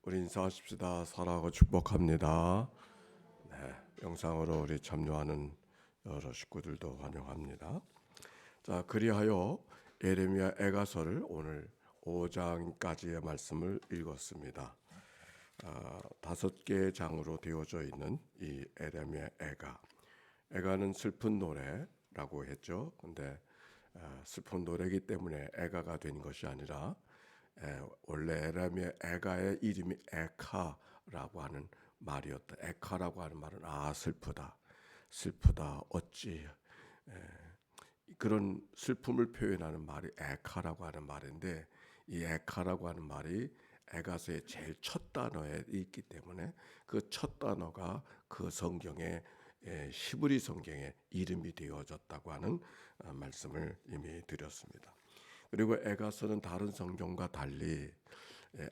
우리 인사하십시다. 사랑하고 축복합니다. 네, 영상으로 우리 참여하는 여러 식구들도 환영합니다. 자, 그리하여 예레미야 애가서를 오늘 5장까지의 말씀을 읽었습니다. 5개의 장으로 되어져 있는 이 예레미야 애가는 슬픈 노래라고 했죠. 근데 슬픈 노래이기 때문에 애가가 된 것이 아니라 원래 예레미야 애가의 이름이 에카라고 하는 말이었다. 에카라고 하는 말은 슬프다 어찌 그런 슬픔을 표현하는 말이 에카라고 하는 말인데, 이 에카라고 하는 말이 에가서의 제일 첫 단어에 있기 때문에 그 첫 단어가 그 성경의 히브리 성경의 이름이 되어졌다고 하는 말씀을 이미 드렸습니다. 그리고 에가서는 다른 성경과 달리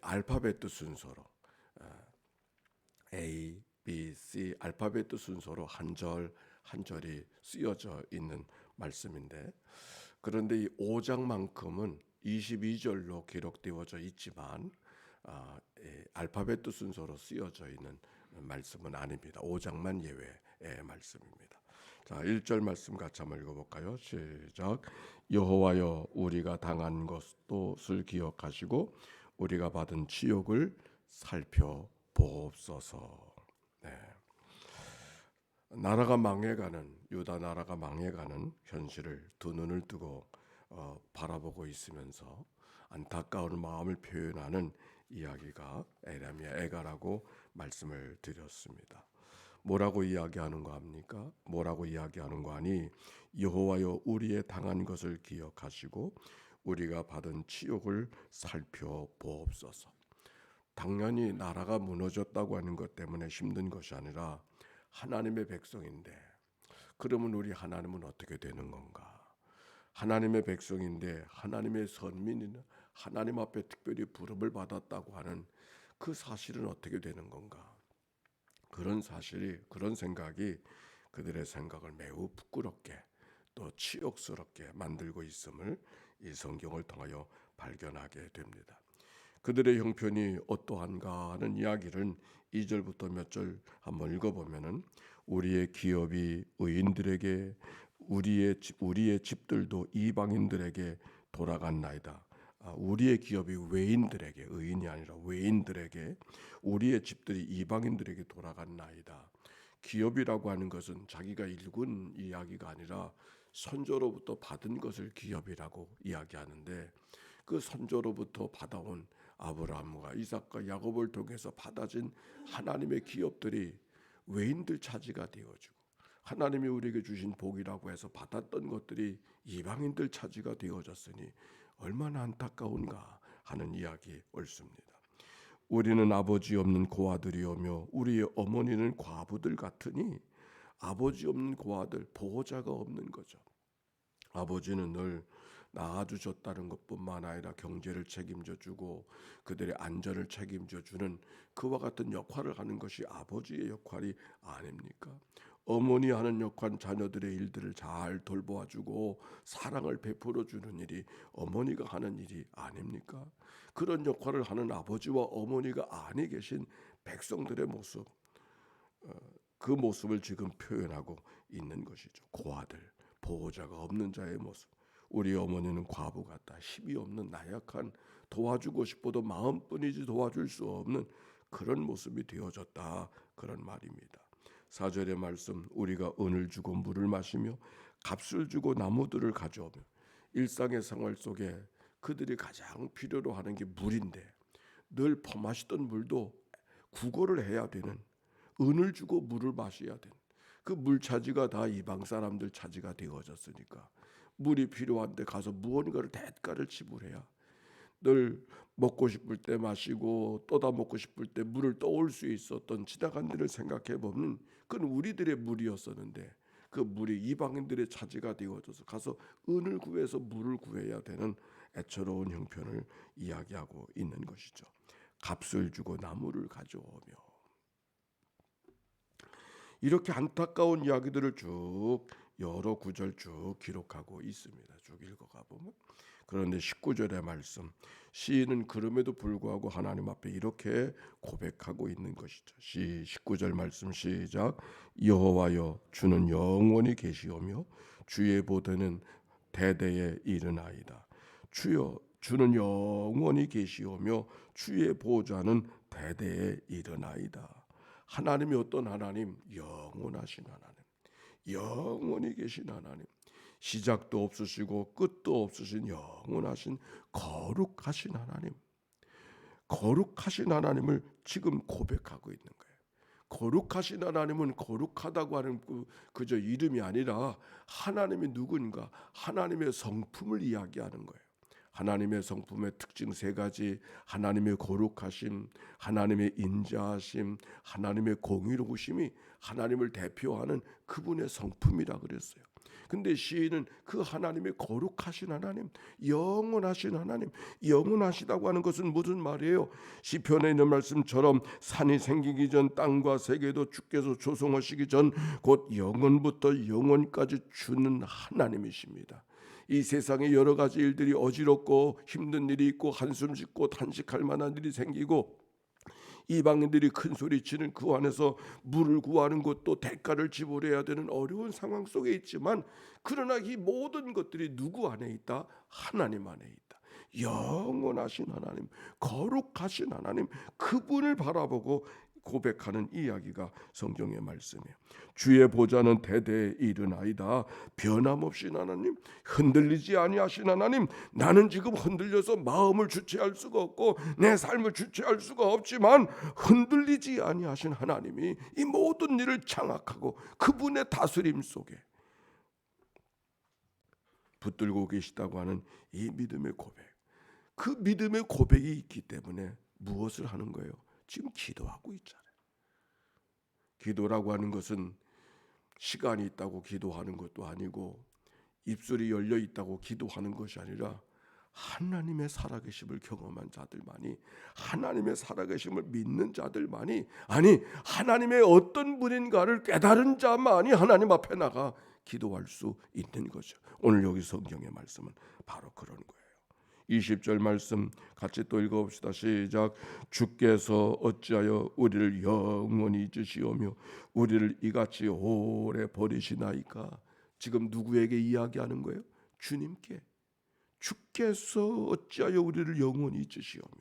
알파벳 순서로 A, B, C 알파벳 순서로 한 절 한 절이 쓰여져 있는 말씀인데, 그런데 이 5장만큼은 22절로 기록되어져 있지만 알파벳 순서로 쓰여져 있는 말씀은 아닙니다. 5장만 예외의 말씀입니다. 자, 1절 말씀 같이 한번 읽어볼까요? 시작. 여호와여, 우리가 당한 것을 기억하시고 우리가 받은 치욕을 살펴보옵소서. 네. 나라가 망해가는, 유다 나라가 망해가는 현실을 두 눈을 뜨고 바라보고 있으면서 안타까운 마음을 표현하는 이야기가 예레미야 애가라고 말씀을 드렸습니다. 뭐라고 이야기하는 거 합니까? 뭐라고 이야기하는 거 하니, 여호와여, 우리의 당한 것을 기억하시고 우리가 받은 치욕을 살펴보옵소서. 당연히 나라가 무너졌다고 하는 것 때문에 힘든 것이 아니라 하나님의 백성인데, 그러면 우리 하나님은 어떻게 되는 건가? 하나님의 백성인데 하나님의 선민이나 하나님 앞에 특별히 부름을 받았다고 하는 그 사실은 어떻게 되는 건가? 그런 생각이 그들의 생각을 매우 부끄럽게 또 치욕스럽게 만들고 있음을 이 성경을 통하여 발견하게 됩니다. 그들의 형편이 어떠한가 하는 이야기를 2절부터 몇 절 한번 읽어보면은, 우리의 기업이 의인들에게, 우리의 집들도 이방인들에게 돌아갔나이다. 우리의 기업이 외인들에게, 의인이 아니라 외인들에게, 우리의 집들이 이방인들에게 돌아갔나이다. 기업이라고 하는 것은 자기가 일군 이야기가 아니라 선조로부터 받은 것을 기업이라고 이야기하는데, 그 선조로부터 받아온 아브라함과 이삭과 야곱을 통해서 받아진 하나님의 기업들이 외인들 차지가 되어지고, 하나님이 우리에게 주신 복이라고 해서 받았던 것들이 이방인들 차지가 되어졌으니 얼마나 안타까운가 하는 이야기 옳습니다. 우리는 아버지 없는 고아들이오며 우리의 어머니는 과부들 같으니, 아버지 없는 고아들, 보호자가 없는 거죠. 아버지는 늘 낳아주셨다는 것뿐만 아니라 경제를 책임져 주고 그들의 안전을 책임져 주는 그와 같은 역할을 하는 것이 아버지의 역할이 아닙니까? 어머니 하는 역할은 자녀들의 일들을 잘 돌보아 주고 사랑을 베풀어 주는 일이 어머니가 하는 일이 아닙니까? 그런 역할을 하는 아버지와 어머니가 안에 계신 백성들의 모습, 그 모습을 지금 표현하고 있는 것이죠. 고아들, 보호자가 없는 자의 모습. 우리 어머니는 과부 같다. 힘이 없는 나약한, 도와주고 싶어도 마음뿐이지 도와줄 수 없는 그런 모습이 되어졌다, 그런 말입니다. 4절의 말씀, 우리가 은을 주고 물을 마시며 값을 주고 나무들을 가져오며, 일상의 생활 속에 그들이 가장 필요로 하는 게 물인데, 늘 퍼마시던 물도 구걸을 해야 되는, 은을 주고 물을 마셔야 되는 그 물 차지가 다 이방 사람들 차지가 되어졌으니까, 물이 필요한데 가서 무언가를 대가를 지불해야, 늘 먹고 싶을 때 마시고 또다 먹고 싶을 때 물을 떠올 수 있었던 지나간 일을 생각해 보면 그건 우리들의 물이었었는데, 그 물이 이방인들의 차지가 되어져서 가서 은을 구해서 물을 구해야 되는 애처로운 형편을 이야기하고 있는 것이죠. 값을 주고 나무를 가져오며, 이렇게 안타까운 이야기들을 쭉 여러 구절 쭉 기록하고 있습니다. 쭉 읽어가 보면, 그런데 19절의 말씀, 시인은 그럼에도 불구하고 하나님 앞에 이렇게 고백하고 있는 것이죠. 19절 말씀 시작. 여호와여 주는 영원히 계시오며 주의 보배는 대대에 이르나이다. 주여 주는 영원히 계시오며 주의 보좌는 대대에 이르나이다. 하나님이 어떤 하나님? 영원하신 하나님, 영원히 계신 하나님, 시작도 없으시고 끝도 없으신 영원하신 거룩하신 하나님, 거룩하신 하나님을 지금 고백하고 있는 거예요. 거룩하신 하나님은 거룩하다고 하는 그저 이름이 아니라 하나님이 누군가, 하나님의 성품을 이야기하는 거예요. 하나님의 성품의 특징 세 가지, 하나님의 거룩하심, 하나님의 인자하심, 하나님의 공의로우심이 하나님을 대표하는 그분의 성품이라 그랬어요. 근데 시인은 그 하나님의 거룩하신 하나님, 영원하신 하나님, 영원하시다고 하는 것은 무슨 말이에요? 시편에 있는 말씀처럼 산이 생기기 전 땅과 세계도 주께서 조성하시기 전 곧 영원부터 영원까지 주는 하나님이십니다. 이 세상에 여러 가지 일들이 어지럽고 힘든 일이 있고 한숨 짓고 탄식할 만한 일이 생기고 이방인들이 큰 소리치는 그 안에서 물을 구하는 것도 대가를 지불해야 되는 어려운 상황 속에 있지만, 그러나 이 모든 것들이 누구 안에 있다? 하나님 안에 있다. 영원하신 하나님, 거룩하신 하나님, 그분을 바라보고 고백하는 이야기가 성경의 말씀이에요. 주의 보좌는 대대에 이르나이다. 변함없인 하나님, 흔들리지 아니하신 하나님, 나는 지금 흔들려서 마음을 주체할 수가 없고 내 삶을 주체할 수가 없지만 흔들리지 아니하신 하나님이 이 모든 일을 장악하고 그분의 다스림 속에 붙들고 계시다고 하는 이 믿음의 고백, 그 믿음의 고백이 있기 때문에 무엇을 하는 거예요? 지금 기도하고 있잖아요. 기도라고 하는 것은 시간이 있다고 기도하는 것도 아니고 입술이 열려 있다고 기도하는 것이 아니라 하나님의 살아계심을 경험한 자들만이, 하나님의 살아계심을 믿는 자들만이, 아니 하나님의 어떤 분인가를 깨달은 자만이 하나님 앞에 나가 기도할 수 있는 거죠. 오늘 여기 성경의 말씀은 바로 그런 거예요. 20절 말씀 같이 또 읽어봅시다. 시작. 주께서 어찌하여 우리를 영원히 잊으시오며 우리를 이같이 오래 버리시나이까. 지금 누구에게 이야기하는 거예요? 주님께. 주께서 어찌하여 우리를 영원히 잊으시오며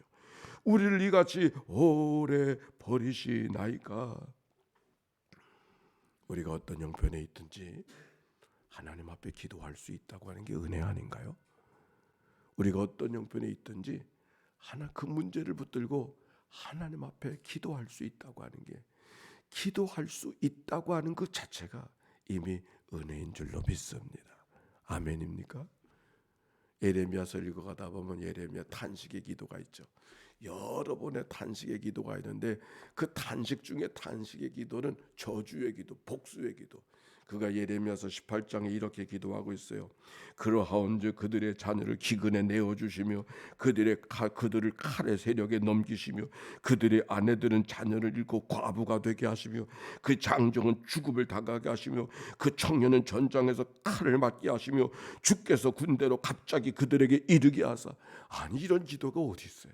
우리를 이같이 오래 버리시나이까. 우리가 어떤 형편에 있든지 하나님 앞에 기도할 수 있다고 하는 게 은혜 아닌가요? 우리가 어떤 형편에 있든지 하나 그 문제를 붙들고 하나님 앞에 기도할 수 있다고 하는 게, 기도할 수 있다고 하는 그 자체가 이미 은혜인 줄로 믿습니다. 아멘입니까? 예레미야서 읽어가다 보면 예레미야 탄식의 기도가 있죠. 여러 번의 탄식의 기도가 있는데 그 탄식 중에 탄식의 기도는 저주의 기도, 복수의 기도. 그가 예레미야서 18장에 이렇게 기도하고 있어요. 그러하온즉 그들의 자녀를 기근에 내어주시며 그들을 칼의 세력에 넘기시며 그들의 아내들은 자녀를 잃고 과부가 되게 하시며 그 장정은 죽음을 당하게 하시며 그 청년은 전장에서 칼을 맞게 하시며 주께서 군대로 갑자기 그들에게 이르게 하사. 아니 이런 기도가 어디 있어요?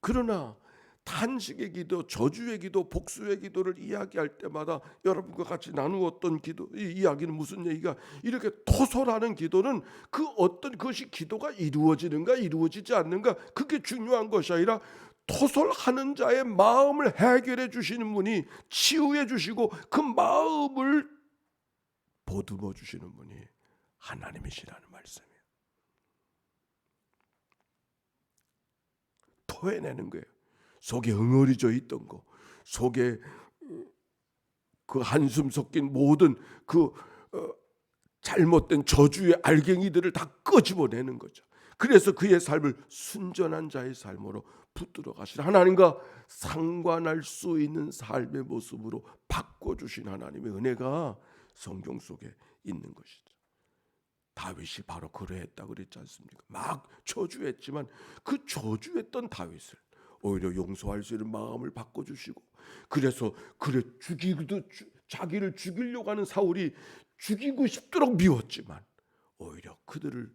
그러나 탄식의 기도, 저주의 기도, 복수의 기도를 이야기할 때마다 여러분과 같이 나누었던 기도, 이 이야기는 무슨 얘기가, 이렇게 토설하는 기도는 그 어떤 것이 기도가 이루어지는가 이루어지지 않는가 그게 중요한 것이 아니라 토설하는 자의 마음을 해결해 주시는 분이, 치유해 주시고 그 마음을 보듬어 주시는 분이 하나님이시라는 말씀이에요. 토해내는 거예요. 속에 응어리져 있던 거, 속에 그 한숨 섞인 모든 그 잘못된 저주의 알갱이들을 다 끄집어내는 거죠. 그래서 그의 삶을 순전한 자의 삶으로 붙들어 가시는, 하나님과 상관할 수 있는 삶의 모습으로 바꿔주신 하나님의 은혜가 성경 속에 있는 것이죠. 다윗이 바로 그러했다고 그랬지 않습니까? 막 저주했지만 그 저주했던 다윗을 오히려 용서할 수 있는 마음을 바꿔주시고, 그래서 그래 자기를 죽이려고 하는 사울이 죽이고 싶도록 미웠지만 오히려 그들을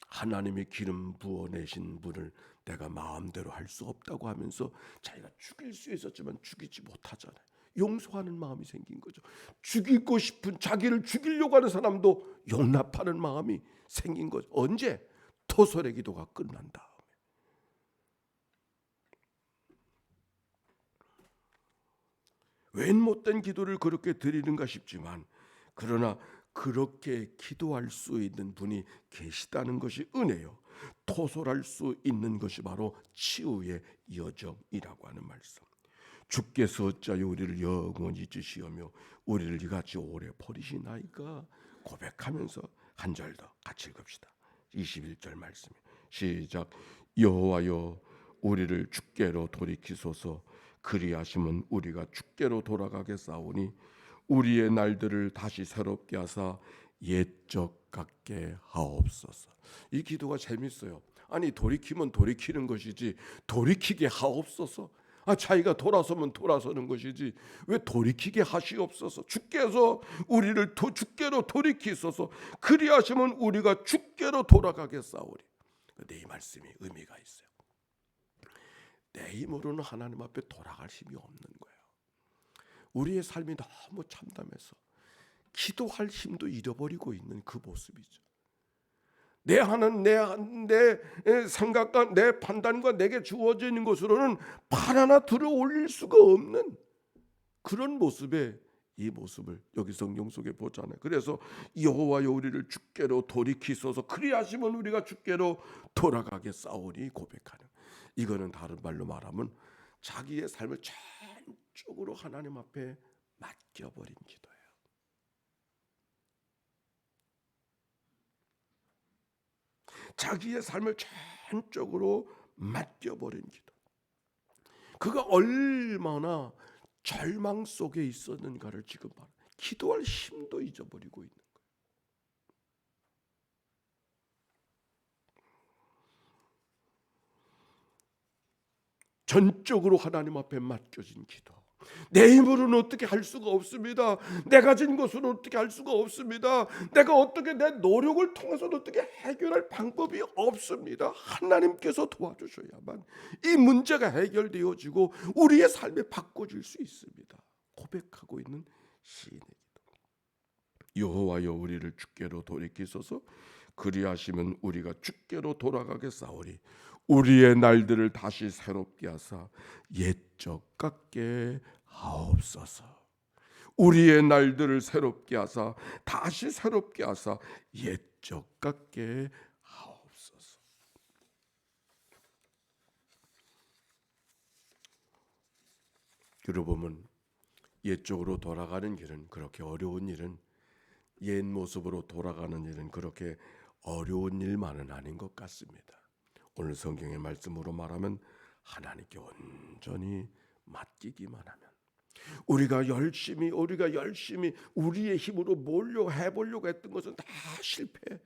하나님의 기름 부어내신 분을 내가 마음대로 할 수 없다고 하면서 자기가 죽일 수 있었지만 죽이지 못하잖아요. 용서하는 마음이 생긴 거죠. 죽이고 싶은, 자기를 죽이려고 하는 사람도 용납하는 마음이 생긴 거죠. 언제? 토설의 기도가 끝난 다음에. 웬 못된 기도를 그렇게 드리는가 싶지만, 그러나 그렇게 기도할 수 있는 분이 계시다는 것이 은혜요. 토설할 수 있는 것이 바로 치유의 여정이라고 하는 말씀. 주께서 어찌하여 우리를 영원히 잊으시오며 우리를 이같이 오래 버리시나이까 고백하면서 한 절 더 같이 읽읍시다. 21절 말씀 시작. 여호와여 우리를 주께로 돌이키소서. 그리하시면 우리가 주께로 돌아가겠사오니 우리의 날들을 다시 새롭게 하사 옛적 같게 하옵소서. 이 기도가 재밌어요. 아니 돌이키면 돌이키는 것이지 돌이키게 하옵소서. 자기가 돌아서면 돌아서는 것이지 왜 돌이키게 하시옵소서. 주께서 우리를 주께로 돌이키소서. 그리하시면 우리가 주께로 돌아가겠사오리. 근데 이 말씀이 의미가 있어요. 내 힘으로는 하나님 앞에 돌아갈 힘이 없는 거예요. 우리의 삶이 너무 참담해서 기도할 힘도 잃어버리고 있는 그 모습이죠. 내 생각과 내 판단과 내게 주어지는 것으로는 발 하나 들어 올릴 수가 없는 그런 모습에 이 모습을 여기 성경 속에 보잖아요. 그래서 여호와여 우리를 주께로 돌이키소서. 그리하시면 우리가 주께로 돌아가겠사오니 고백하는, 이거는 다른 말로 말하면 자기의 삶을 전적으로 하나님 앞에 맡겨버린 기도예요. 자기의 삶을 전적으로 맡겨버린 기도. 그가 얼마나 절망 속에 있었는가를 지금 봐. 기도할 힘도 잊어버리고 있는 거예요. 전적으로 하나님 앞에 맡겨진 기도. 내 힘으로는 어떻게 할 수가 없습니다. 내가 가진 것으로는 어떻게 할 수가 없습니다. 내가 어떻게 내 노력을 통해서는 어떻게 해결할 방법이 없습니다. 하나님께서 도와주셔야만 이 문제가 해결되어지고 우리의 삶이 바꿔질 수 있습니다. 고백하고 있는 시인의 기도. 여호와여 우리를 주께로 돌이키소서. 그리하시면 우리가 주께로 돌아가겠사오니 우리의 날들을 다시 새롭게 하사 옛적 같게 하옵소서. 우리의 날들을 새롭게 하사 다시 새롭게 하사 옛적 같게 하옵소서. 들어보면 옛적으로 돌아가는 길은 그렇게 어려운 일은, 옛 모습으로 돌아가는 일은 그렇게 어려운 일만은 아닌 것 같습니다. 오늘 성경의 말씀으로 말하면 하나님께 온전히 맡기기만 하면, 우리가 열심히 우리의 힘으로 해보려고 했던 것은 다 실패.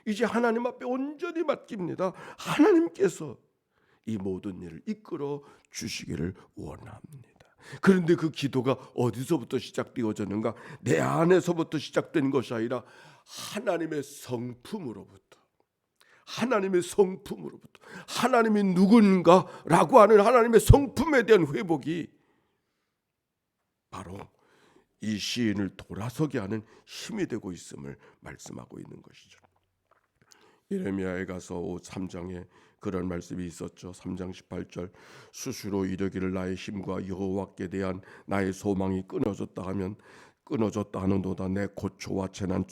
이제 하나님 앞에 온전히 맡깁니다. 하나님께서 이 모든 일을 이끌어 주시기를 원합니다. 그런데 그 기도가 어디서부터 시작되어졌는가? 내 안에서부터 시작된 것이 아니라 하나님의 성품으로부터, 하나님이 누군가라고 하는 하나님의 성품에 대한 회복이 바로 이 시인을 돌아서게 하는 힘이 되고 있음을 말씀하고 있는 것이죠. 예레미야에 가서 3장에 그런 말씀이 있었죠. 3장 18절 스스로 이르기를 나의 힘과 여호와께 대한 나의 소망이 끊어졌다 하는도다 내 고초와 재난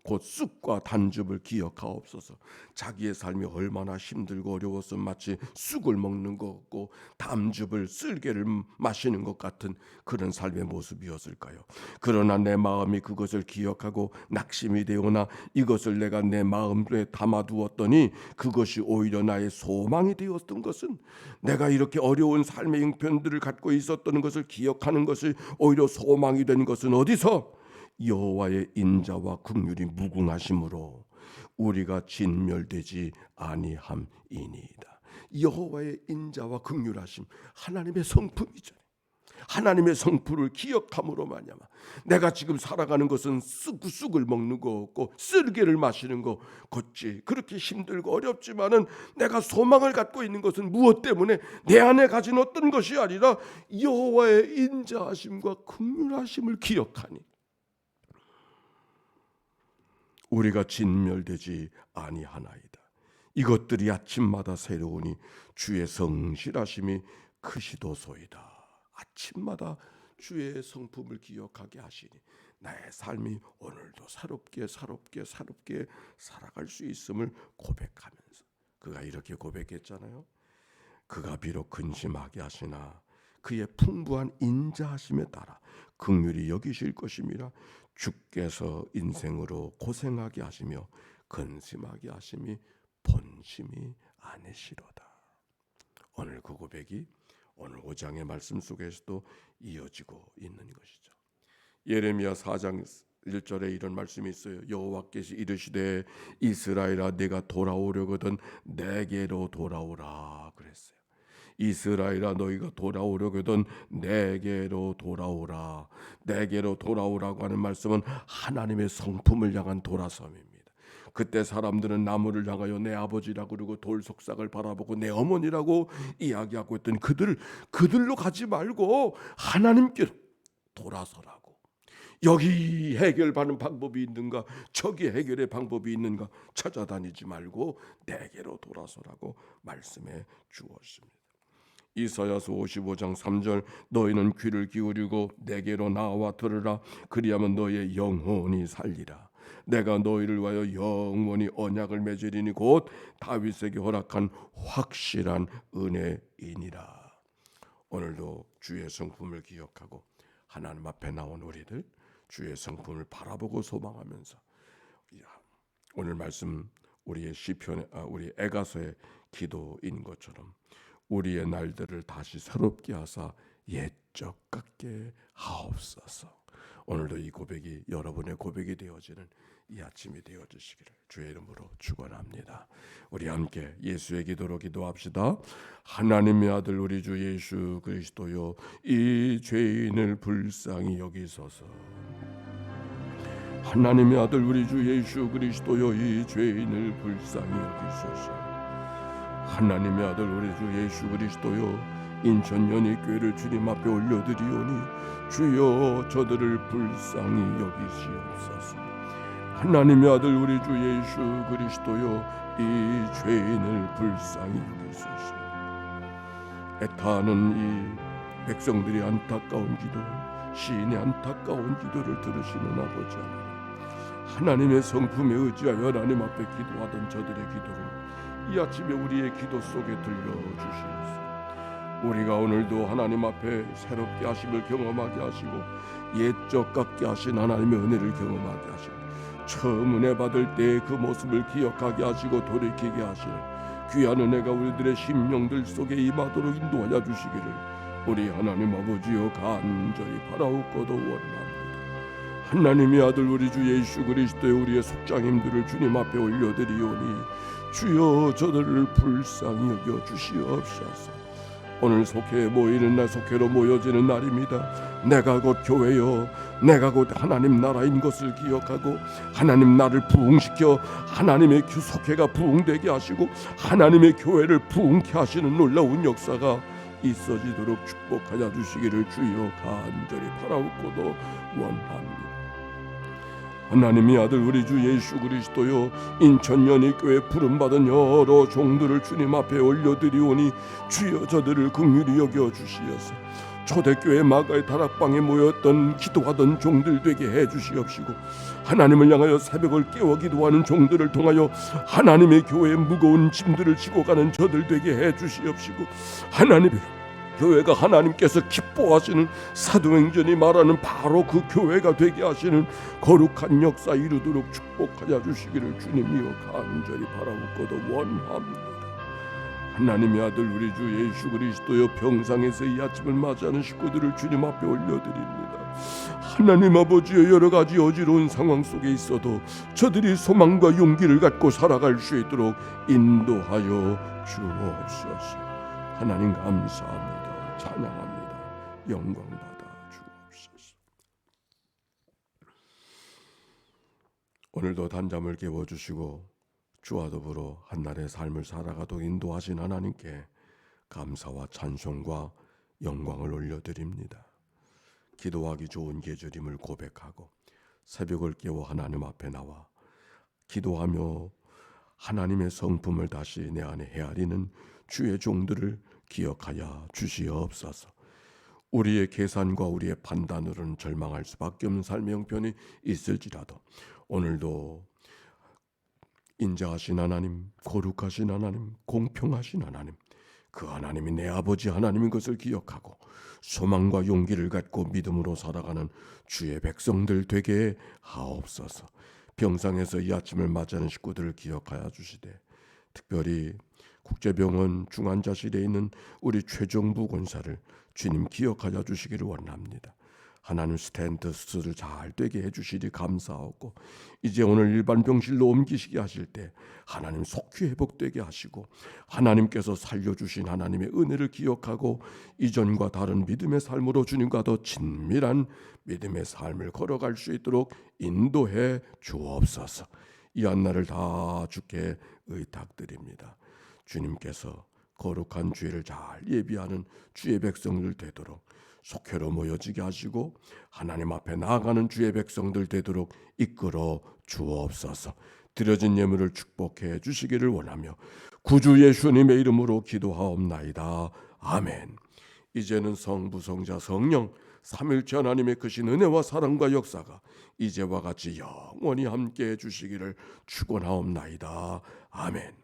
곧 쑥과 단즙을 기억하옵소서. 자기의 삶이 얼마나 힘들고 어려웠으면 마치 쑥을 먹는 것 같고 담즙을 쓸개를 마시는 것 같은 그런 삶의 모습이었을까요? 그러나 내 마음이 그것을 기억하고 낙심이 되오나 이것을 내가 내 마음에 담아두었더니 그것이 오히려 나의 소망이 되었던 것은, 내가 이렇게 어려운 삶의 형편들을 갖고 있었던 것을 기억하는 것이 오히려 소망이 된 것은 어디서? 여호와의 인자와 긍휼이 무궁하심으로 우리가 진멸되지 아니함이니이다. 여호와의 인자와 긍휼하심, 하나님의 성품이죠. 하나님의 성품을 기억함으로 말미암아 내가 지금 살아가는 것은 쑥을 먹는 거 없고 쓸개를 마시는 거 걷지 그렇게 힘들고 어렵지만은 내가 소망을 갖고 있는 것은 무엇 때문에 내 안에 가진 어떤 것이 아니라 여호와의 인자하심과 긍휼하심을 기억하니 우리가 진멸되지 아니하나이다. 이것들이 아침마다 새로우니 주의 성실하심이 크시도소이다. 아침마다 주의 성품을 기억하게 하시니 나의 삶이 오늘도 새롭게 살아갈 수 있음을 고백하면서 그가 이렇게 고백했잖아요. 그가 비록 근심하게 하시나 그의 풍부한 인자하심에 따라 긍휼히 여기실 것임이라. 주께서 인생으로 고생하게 하시며 근심하게 하심이 본심이 아니시로다. 오늘 그 고백이 오늘 5장의 말씀 속에서도 이어지고 있는 것이죠. 예레미야 4장 1절에 이런 말씀이 있어요. 여호와께서 이르시되 이스라엘아 내가 돌아오려거든 내게로 돌아오라 그랬어요. 이스라엘아 너희가 돌아오려거든 내게로 돌아오라. 내게로 돌아오라고 하는 말씀은 하나님의 성품을 향한 돌아섬입니다. 그때 사람들은 나무를 향하여 내 아버지라고 그러고 돌 속삭을 바라보고 내 어머니라고 이야기하고 있던 그들로 가지 말고 하나님께로 돌아서라고. 여기 해결하는 방법이 있는가 저기 해결의 방법이 있는가 찾아다니지 말고 내게로 돌아서라고 말씀해 주었습니다. 이사야서 55장 3절 너희는 귀를 기울이고 내게로 나와 들으라. 그리하면 너희의 영혼이 살리라. 내가 너희를 위하여 영원히 언약을 맺으리니 곧 다윗에게 허락한 확실한 은혜이니라. 오늘도 주의 성품을 기억하고 하나님 앞에 나온 우리들 주의 성품을 바라보고 소망하면서 오늘 말씀 우리의 시편의 우리 에가서의 기도인 것처럼 우리의 날들을 다시 새롭게 하사 옛적 같게 하옵소서. 오늘도 이 고백이 여러분의 고백이 되어지는 이 아침이 되어주시기를 주의 이름으로 축원합니다. 우리 함께 예수의 기도로 기도합시다. 하나님의 아들 우리 주 예수 그리스도여 이 죄인을 불쌍히 여기소서. 하나님의 아들 우리 주 예수 그리스도여 이 죄인을 불쌍히 여기소서. 하나님의 아들 우리 주 예수 그리스도여 인천연희교회를 주님 앞에 올려드리오니 주여 저들을 불쌍히 여기시옵소서. 하나님의 아들 우리 주 예수 그리스도여 이 죄인을 불쌍히 여기소서. 애타는 이 백성들이 안타까운 기도 시인의 안타까운 기도를 들으시는 아버지 하나님의 성품에 의지하여 하나님 앞에 기도하던 저들의 기도를 이 아침에 우리의 기도 속에 들려주시옵소서. 우리가 오늘도 하나님 앞에 새롭게 하심을 경험하게 하시고 옛적 같게 하신 하나님의 은혜를 경험하게 하시고 처음 은혜 받을 때의 그 모습을 기억하게 하시고 돌이키게 하시는 귀한 은혜가 우리들의 심령들 속에 임하도록 인도하여 주시기를 우리 하나님 아버지여 간절히 바라옵고도 원합니다. 하나님의 아들 우리 주 예수 그리스도의 우리의 속장님들을 주님 앞에 올려드리오니 주여 저들을 불쌍히 여겨 주시옵소서. 오늘 속회에 모이는 날 속회로 모여지는 날입니다. 내가 곧 교회요 내가 곧 하나님 나라인 것을 기억하고 하나님 나를 부흥시켜 하나님의 속회가 부흥되게 하시고 하나님의 교회를 부흥케 하시는 놀라운 역사가 있어지도록 축복하여 주시기를 주여 간절히 바라옵고도 원합니다. 하나님의 아들 우리 주 예수 그리스도여 인천연희교회 부름받은 여러 종들을 주님 앞에 올려드리오니 주여 저들을 긍휼히 여겨 주시어서 초대교회 마가의 다락방에 모였던 기도하던 종들 되게 해주시옵시고 하나님을 향하여 새벽을 깨워 기도하는 종들을 통하여 하나님의 교회의 무거운 짐들을 지고 가는 저들 되게 해주시옵시고 하나님의 교회가 하나님께서 기뻐하시는 사도행전이 말하는 바로 그 교회가 되게 하시는 거룩한 역사 이루도록 축복하여 주시기를 주님이여 간절히 바라옵고도 원합니다. 하나님의 아들 우리 주 예수 그리스도여 평상에서 이 아침을 맞이하는 식구들을 주님 앞에 올려드립니다. 하나님 아버지여 여러 가지 어지러운 상황 속에 있어도 저들이 소망과 용기를 갖고 살아갈 수 있도록 인도하여 주옵소서. 하나님 감사합니다. 찬양합니다. 영광 받아 주옵소서. 오늘도 단잠을 깨워주시고 주와 더불어 한날의 삶을 살아가도록 인도하신 하나님께 감사와 찬송과 영광을 올려드립니다. 기도하기 좋은 계절임을 고백하고 새벽을 깨워 하나님 앞에 나와 기도하며 하나님의 성품을 다시 내 안에 헤아리는 주의 종들을 기억하여 주시옵소서. 우리의 계산과 우리의 판단으로는 절망할 수밖에 없는 삶의 형편이 있을지라도 오늘도 인자하신 하나님, 거룩하신 하나님, 공평하신 하나님, 그 하나님이 내 아버지 하나님인 것을 기억하고 소망과 용기를 갖고 믿음으로 살아가는 주의 백성들 되게 하옵소서. 병상에서 이 아침을 맞이하는 식구들을 기억하여 주시되 특별히 국제병원 중환자실에 있는 우리 최정부 권사를 주님 기억하여 주시기를 원합니다. 하나님 스탠드 수술을 잘 되게 해주시리 감사하고 이제 오늘 일반 병실로 옮기시게 하실 때 하나님 속히 회복되게 하시고 하나님께서 살려주신 하나님의 은혜를 기억하고 이전과 다른 믿음의 삶으로 주님과 더 친밀한 믿음의 삶을 걸어갈 수 있도록 인도해 주옵소서. 이 한날을 다 주께 의탁드립니다. 주님께서 거룩한 주일을 잘 예비하는 주의 백성들 되도록 속회로 모여지게 하시고 하나님 앞에 나아가는 주의 백성들 되도록 이끌어 주옵소서. 드려진 예물을 축복해 주시기를 원하며 구주 예수님의 이름으로 기도하옵나이다. 아멘. 이제는 성부 성자 성령 삼일체 하나님의 크신 은혜와 사랑과 역사가 이제와 같이 영원히 함께해 주시기를 축원하옵나이다. 아멘.